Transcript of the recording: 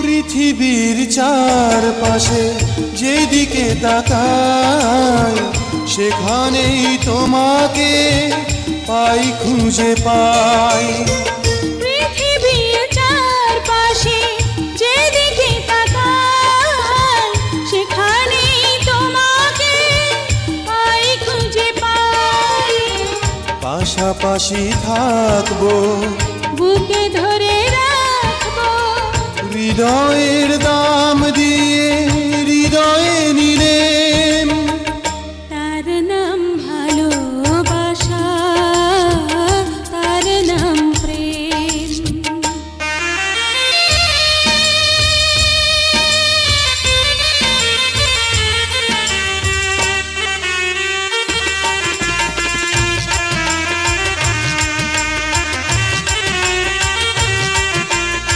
পৃথিবীর চারপাশে যেদিকে তাকাই সেখানেই তোমাকে পাই, খুঁজে পাই। পৃথিবীর চারপাশে যেদিকে তাকাই সেখানেই তোমাকে পাই, খুঁজে পাই। পাশাপাশি থাকবো, বুকে ধরে রাখবো, হৃদয়ের